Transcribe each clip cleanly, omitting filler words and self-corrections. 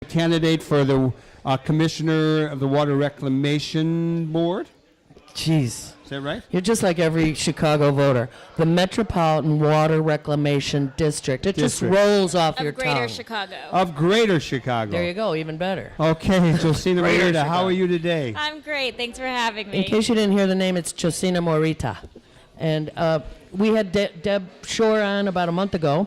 candidate for the commissioner of the Water Reclamation Board. Jeez. Is that right? You're just like every Chicago voter. The Metropolitan Water Reclamation District. It just rolls off your Of tongue. Greater Chicago. Of Greater Chicago. There you go, even better. Okay, Josina Greater Morita, how Chicago. are you today? I'm great. Thanks for having me. In case you didn't hear the name, it's Josina Morita. And we had Deb Shore on about a month ago.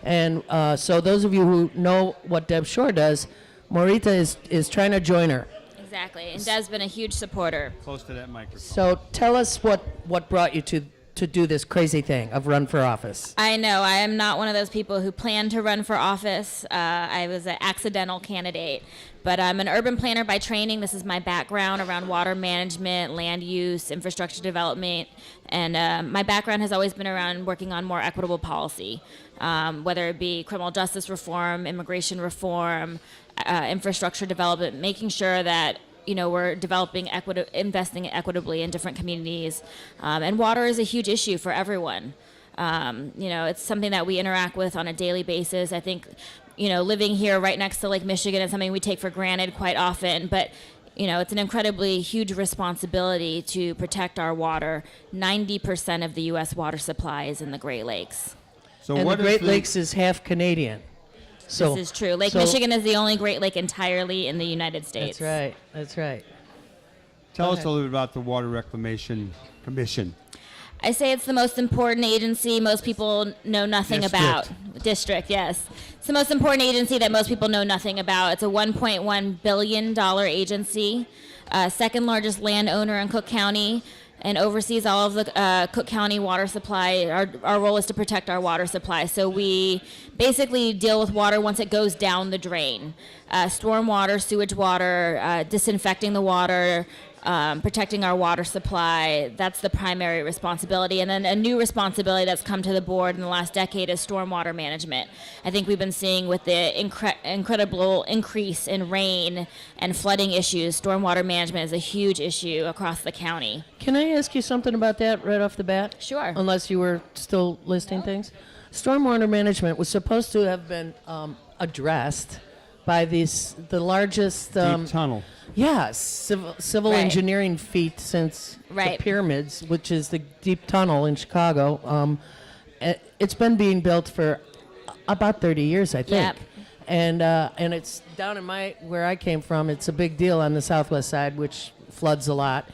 And so those of you who know what Deb Shore does, Morita is trying to join her. Exactly. And Deb's been a huge supporter. Close to that microphone. So tell us what brought you to do this crazy thing of run for office. I know. I am not one of those people who planned to run for office. I was an accidental candidate. But I'm an urban planner by training. This is my background around water management, land use, infrastructure development. And my background has always been around working on more equitable policy, whether it be criminal justice reform, immigration reform, infrastructure development, making sure that we're developing investing equitably in different communities. And water is a huge issue for everyone. It's something that we interact with on a daily basis. I think, living here right next to Lake Michigan is something we take for granted quite often, but it's an incredibly huge responsibility to protect our water. 90% of the U.S. water supply is in the Great Lakes. So And what the Great Lakes is half Canadian. So, This is true. Lake Michigan is the only Great Lake entirely in the United States. That's right. Tell Go us ahead. a little bit about the Water Reclamation Commission. I say it's the most important agency most people know nothing about. District, yes. It's the most important agency that most people know nothing about. It's a $1.1 billion agency, second largest landowner in Cook County, and oversees all of the Cook County water supply. Our role is to protect our water supply. So we basically deal with water once it goes down the drain. Storm water, sewage water, disinfecting the water, protecting our water supply. That's the primary responsibility. And then a new responsibility that's come to the board in the last decade is stormwater management. I think we've been seeing with the incredible increase in rain and flooding issues, stormwater management is a huge issue across the county. Can I ask you something about that right off the bat? Sure. Unless you were still listing things. Stormwater management was supposed to have been addressed by the largest Deep tunnel. Yeah, civil Right. engineering feat since Right. the pyramids, which is the deep tunnel in Chicago. It's been being built for about 30 years, I think. Yep. And it's down in where I came from. It's a big deal on the southwest side, which floods a lot.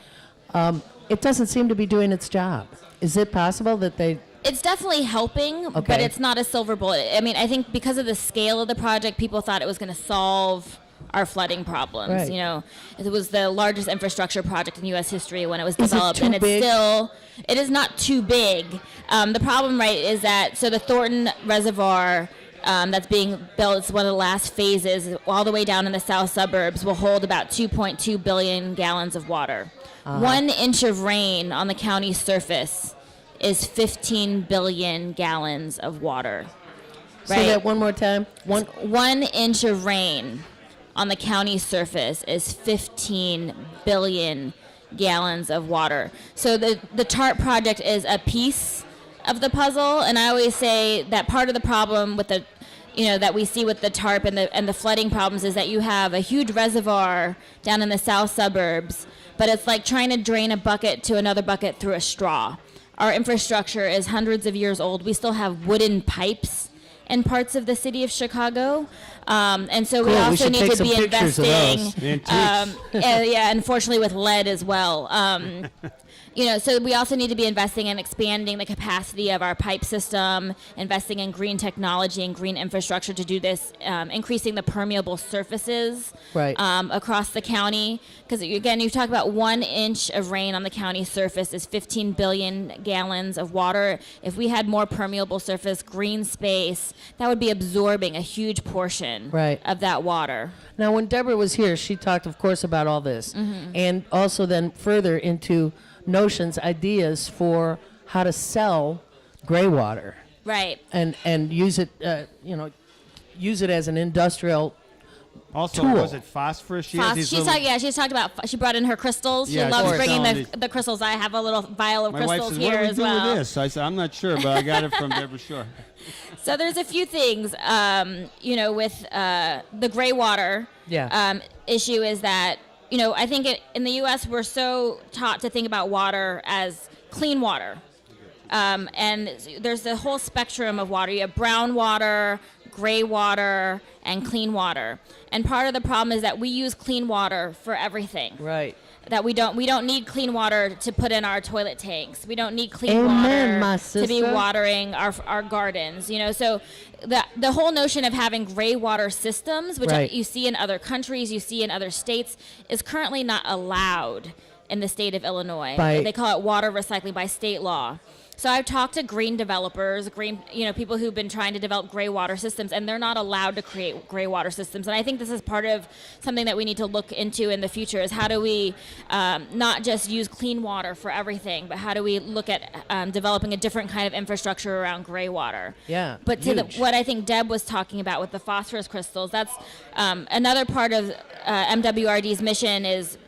It doesn't seem to be doing its job. Is it possible that they? It's definitely helping, but Okay. it's not a silver bullet. I mean, I think because of the scale of the project, people thought it was going to solve our flooding problems. Right. It was the largest infrastructure project in U.S. history when it was Is it developed, too and big? it is not too big. The problem, right, is that the Thornton Reservoir that's being built, it's one of the last phases, all the way down in the south suburbs, will hold about 2.2 billion gallons of water. 1 inch of rain on the county surface is 15 billion gallons of water. Say that one more time. 1 inch of rain on the county surface is 15 billion gallons of water. So the TARP project is a piece of the puzzle, and I always say that part of the problem with the that we see with the TARP and the flooding problems is that you have a huge reservoir down in the south suburbs, but it's like trying to drain a bucket to another bucket through a straw. Our infrastructure is hundreds of years old. We still have wooden pipes in parts of the city of Chicago. And so we Cool, we also should need take to some be pictures of investing. those. Unfortunately with lead as well. So we also need to be investing in expanding the capacity of our pipe system, investing in green technology and green infrastructure to do this, increasing the permeable surfaces Right. across the county. Because again, you talk about 1 inch of rain on the county surface is 15 billion gallons of water. If we had more permeable surface, green space, that would be absorbing a huge portion Right. of that water. Now, when Deborah was here, she talked, of course, about all this, Mm-hmm. and also then further into notions, ideas for how to sell gray water Right. and use it, use it as an industrial Also, tool. was it phosphorus? She has these She's little- talked, she's talked about, she brought in her crystals. She Yeah, she loves was bringing telling the crystals. I have a little vial of My wife crystals says, "What here do we as do well. with this?" I said, "I'm not sure, but I got it from Deborah Shore." So there's a few things, with the gray water issue is that, I think in the U.S. we're so taught to think about water as clean water. And there's the whole spectrum of water. You have brown water, gray water, and clean water. And part of the problem is that we use clean water for everything. Right. That we don't need clean water to put in our toilet tanks. We don't need clean Amen, my water to be sister. watering our gardens. So the whole notion of having gray water systems, which Right. you see in other countries, you see in other states, is currently not allowed in the state of Illinois. They call it water recycling by state law. So I've talked to green developers, people who've been trying to develop gray water systems, and they're not allowed to create gray water systems. And I think this is part of something that we need to look into in the future: is how do we not just use clean water for everything, but how do we look at developing a different kind of infrastructure around gray water? Yeah. But to huge. what I think Deb was talking about with the phosphorus crystals, that's another part of MWRD's mission is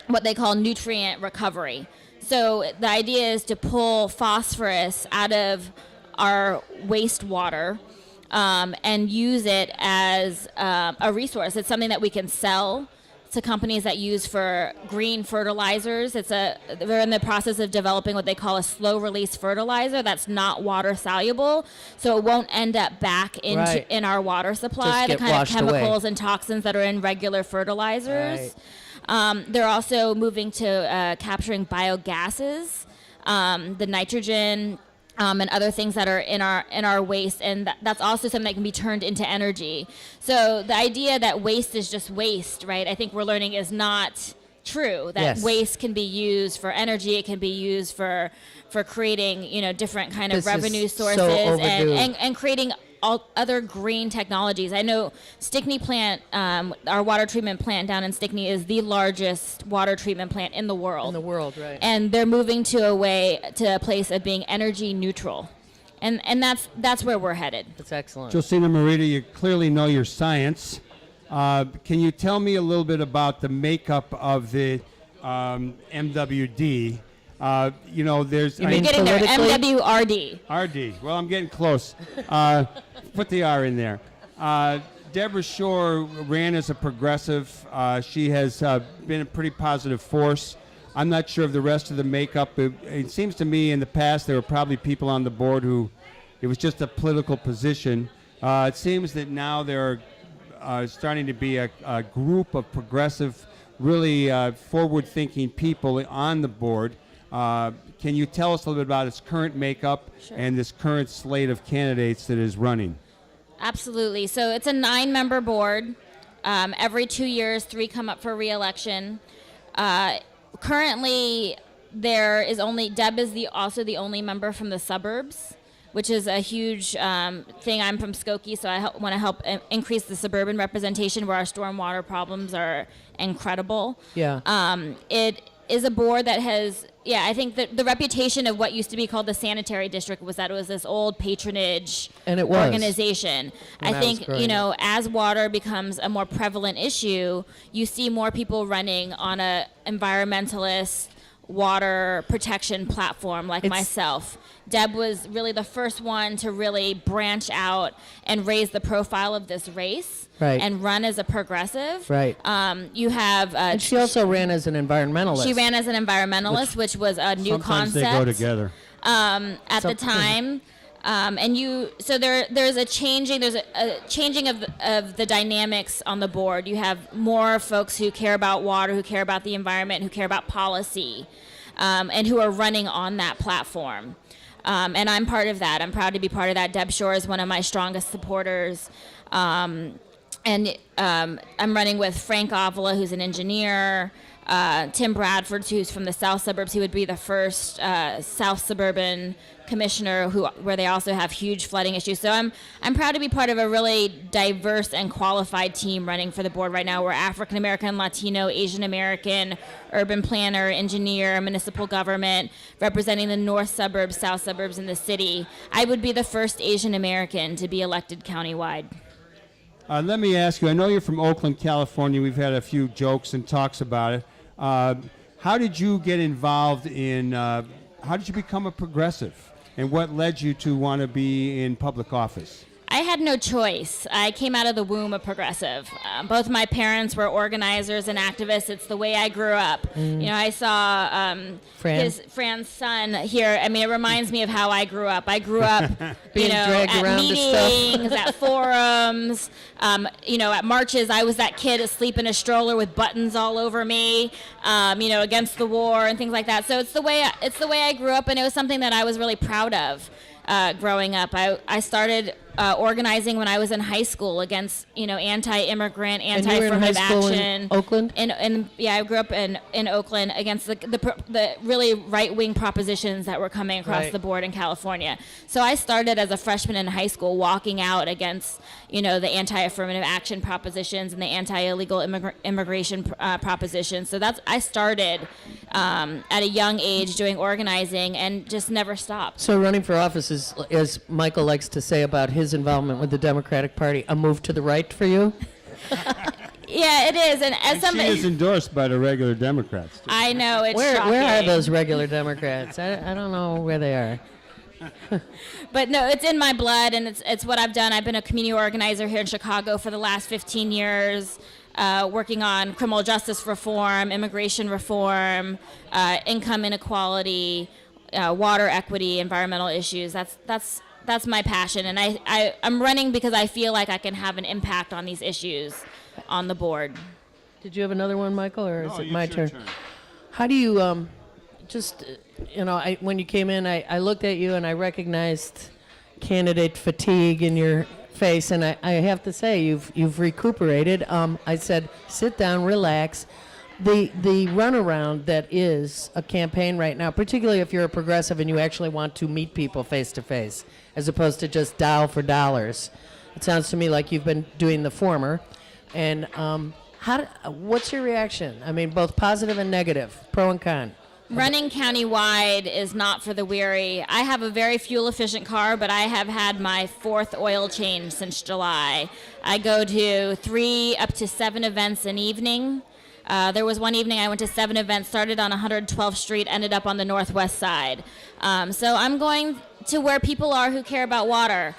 what they call nutrient recovery. So the idea is to pull phosphorus out of our wastewater and use it as a resource. It's something that we can sell to companies that use for green fertilizers. They're in the process of developing what they call a slow release fertilizer that's not water soluble, so it won't end up back in our water supply. Just The get kind of washed away. chemicals and toxins that are in regular fertilizers. They're also moving to capturing biogases, the nitrogen, and other things that are in our waste, and that's also something that can be turned into energy. So the idea that waste is just waste, right? I think we're learning is not true. That waste can be used for energy. It can be used for creating different kind of This is revenue so sources overdue. and creating all other green technologies. I know Stickney plant, our water treatment plant down in Stickney, is the largest water treatment plant in the world. In the world, right. And they're moving to a place of being energy neutral. And that's where we're headed. That's excellent. Josina Morita, you clearly know your science. Can you tell me a little bit about the makeup of the MWD? There's You mean Getting there, politically? MWRD. RD. Well, I'm getting close. Put the R in there. Deborah Shore ran as a progressive. She has been a pretty positive force. I'm not sure of the rest of the makeup. It seems to me in the past there were probably people on the board who it was just a political position. It seems that now there are starting to be a group of progressive, really forward-thinking people on the board. Can you tell us a little bit about its current makeup and this current slate of candidates that is running? Absolutely. So it's a 9-member board. Every 2 years, 3 come up for re-election. Currently, Deb is also the only member from the suburbs, which is a huge thing. I'm from Skokie, so I want to help increase the suburban representation where our stormwater problems are incredible. Yeah. It is a board that has, I think that the reputation of what used to be called the sanitary district was that it was this old patronage And it was. organization. When I I was think, growing up. as water becomes a more prevalent issue, you see more people running on a environmentalist water protection platform like myself. Deb was really the first one to really branch out and raise the profile of this race and run as a progressive. Right. You have... And she also ran as an environmentalist. She ran as an environmentalist, which was a new Sometimes concept. they go together. At the time. There's a changing of the dynamics on the board. You have more folks who care about water, who care about the environment, who care about policy, and who are running on that platform. And I'm part of that. I'm proud to be part of that. Deb Shore is one of my strongest supporters. I'm running with Frank Avila, who's an engineer, Tim Bradford, who's from the south suburbs. He would be the first south suburban commissioner where they also have huge flooding issues. So I'm proud to be part of a really diverse and qualified team running for the board right now. We're African American, Latino, Asian American, urban planner, engineer, municipal government, representing the north suburbs, south suburbs, and the city. I would be the first Asian American to be elected countywide. Let me ask you, I know you're from Oakland, California. We've had a few jokes and talks about it. How did you get involved in, how did you become a progressive? And what led you to want to be in public office? I had no choice. I came out of the womb a progressive. Both my parents were organizers and activists. It's the way I grew up. You know, I saw Fran's son here. I mean, it reminds me of how I grew up. I grew up, Being dragged at around to meetings, at forums, at marches. I was that kid asleep in a stroller with buttons all over me, against the war and things like that. So it's the way I grew up, and it was something that I was really proud of. Growing up, I started organizing when I was in high school against, anti-immigrant, anti-affirmative action. In Oakland? I grew up in Oakland against the really right-wing propositions that were coming across the board in California. So I started as a freshman in high school, walking out against, the anti-affirmative action propositions and the anti-illegal immigration propositions. So I started at a young age doing organizing and just never stopped. So running for office is, as Michael likes to say about his involvement with the Democratic Party, a move to the right for you? Yeah, it is. And as She is endorsed by the regular Democrats, too. I know, it's Where shocking. are those regular Democrats? I don't know where they are. But no, it's in my blood, and it's what I've done. I've been a community organizer here in Chicago for the last 15 years, working on criminal justice reform, immigration reform, income inequality, water equity, environmental issues. That's my passion, and I'm running because I feel like I can have an impact on these issues on the board. Did you have another one, Michael, or is No, it it's my your turn? How do you, when you came in, I looked at you and I recognized candidate fatigue in your face, and I have to say, you've recuperated. I said, sit down, relax. The runaround that is a campaign right now, particularly if you're a progressive and you actually want to meet people face to face, as opposed to just dial for dollars. It sounds to me like you've been doing the former. And what's your reaction? I mean, both positive and negative, pro and con. Running countywide is not for the weary. I have a very fuel-efficient car, but I have had my 4th oil change since July. I go to 3 up to 7 events an evening. There was one evening I went to 7 events, started on 112th Street, ended up on the northwest side. So I'm going to where people are who care about water,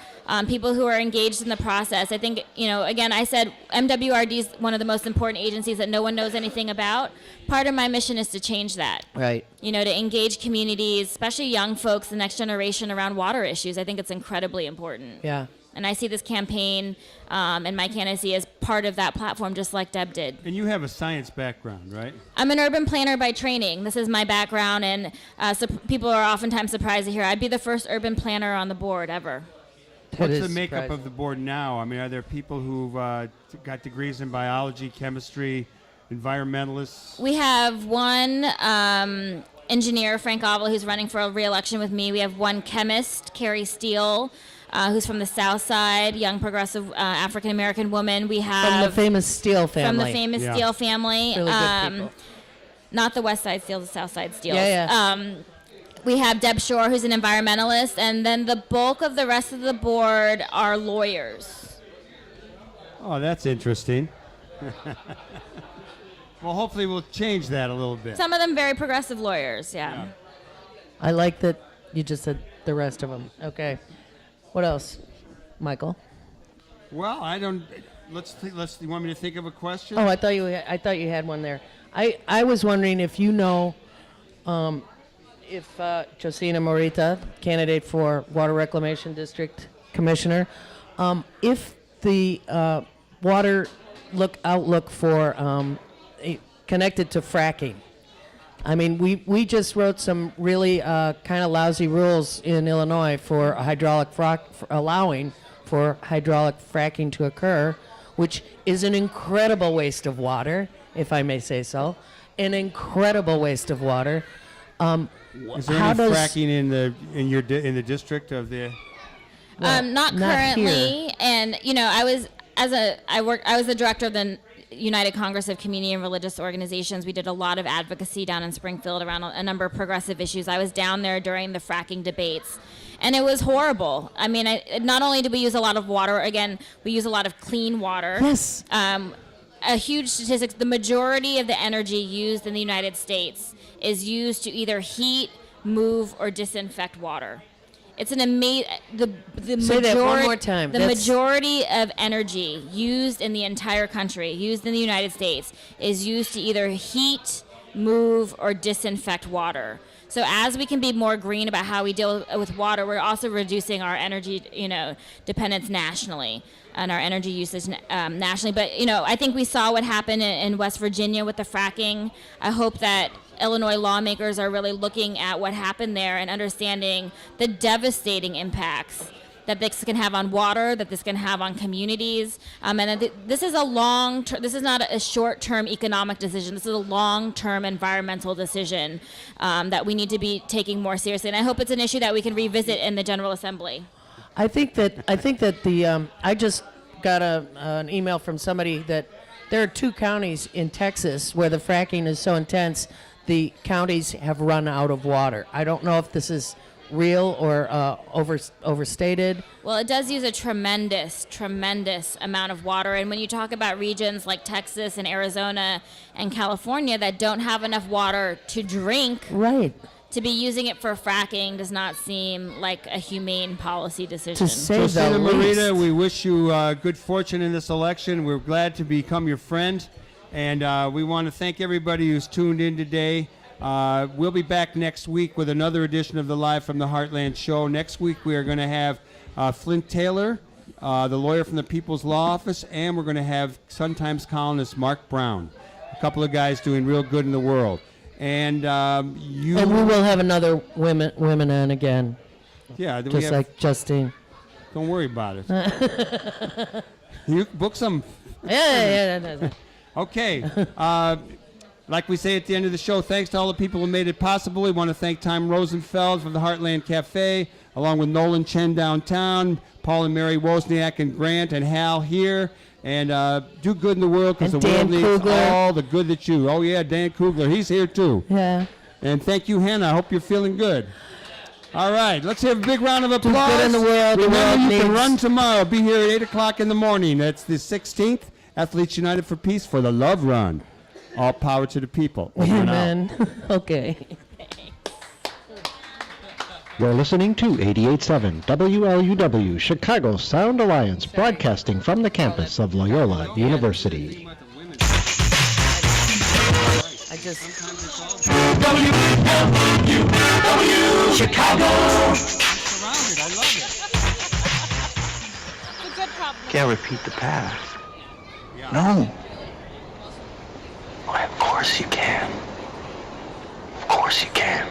people who are engaged in the process. I think, again, I said MWRD is one of the most important agencies that no one knows anything about. Part of my mission is to change that. Right. To engage communities, especially young folks, the next generation around water issues. I think it's incredibly important. Yeah. And I see this campaign and my candidacy as part of that platform, just like Deb did. And you have a science background, right? I'm an urban planner by training. This is my background, and so people are oftentimes surprised to hear I'd be the first urban planner on the board ever. What's the makeup of the board now? I mean, are there people who've got degrees in biology, chemistry, environmentalists? We have one engineer, Frank Ovel, who's running for a re-election with me. We have one chemist, Carrie Steele, who's from the South Side, young progressive African-American woman. We have From the famous Steele family. From the famous Steele family. Really good people. Not the West Side Steele, the South Side Steele. Yeah. We have Deb Shore, who's an environmentalist, and then the bulk of the rest of the board are lawyers. Oh, that's interesting. Well, hopefully we'll change that a little bit. Some of them very progressive lawyers, yeah. I like that you just said the rest of them. Okay. What else, Michael? Well, I don't. You want me to think of a question? Oh, I thought you had one there. I was wondering if you know, if Josina Morita, candidate for Water Reclamation District Commissioner, if the water outlook for connected to fracking. I mean, we just wrote some really kind of lousy rules in Illinois for allowing for hydraulic fracking to occur, which is an incredible waste of water, if I may say so, an incredible waste of water. Is there any fracking in the district of the? Not currently, here. and I was the director of the United Congress of Community and Religious Organizations, we did a lot of advocacy down in Springfield around a number of progressive issues. I was down there during the fracking debates, and it was horrible. I mean, not only do we use a lot of water, again, we use a lot of clean water. Yes. A huge statistic, the majority of the energy used in the United States is used to either heat, move, or disinfect water. It's an amazing. The Say that one more time. The majority of energy used in the entire country, used in the United States, is used to either heat, move, or disinfect water. So as we can be more green about how we deal with water, we're also reducing our energy, dependence nationally and our energy usage nationally. But I think we saw what happened in West Virginia with the fracking. I hope that Illinois lawmakers are really looking at what happened there and understanding the devastating impacts that this can have on water, that this can have on communities, and this is this is not a short-term economic decision. This is a long-term environmental decision that we need to be taking more seriously. And I hope it's an issue that we can revisit in the General Assembly. I think that the I just got an email from somebody that there are 2 counties in Texas where the fracking is so intense, the counties have run out of water. I don't know if this is real or overstated. Well, it does use a tremendous amount of water. And when you talk about regions like Texas and Arizona and California that don't have enough water to drink, right, to be using it for fracking does not seem like a humane policy decision. To say the Josina least. Morita, we wish you good fortune in this election. We're glad to become your friend. And we want to thank everybody who's tuned in today. We'll be back next week with another edition of the Live from the Heartland show. Next week we are going to have Flint Taylor, the lawyer from the People's Law Office, and we're going to have Sun-Times columnist Mark Brown, a couple of guys doing real good in the world. And And we will have another women on again, yeah, just like Justine. Don't worry about it. You book some. Yeah. Okay. Like we say at the end of the show, thanks to all the people who made it possible. We want to thank Tom Rosenfeld from the Heartland Cafe, along with Nolan Chen downtown, Paul and Mary Wozniak and Grant and Hal here. And do good in the world because the world needs all the good that you. Oh, yeah, Dan Kugler. He's here, too. Yeah. And thank you, Hannah. I hope you're feeling good. All right. Let's have a big round of applause. Good in the world. Remember, you can needs. run tomorrow. Be here at 8 o'clock in the morning. That's the 16th. Athletes United for Peace for the Love Run. All power to the people. Amen. Okay. You're listening to 88.7 WLUW, Chicago Sound Alliance, broadcasting from the campus of Loyola University. I just. WLUW, Chicago. Surrounded. I love it. Can't repeat the past. No. Why, of course you can. Of course you can.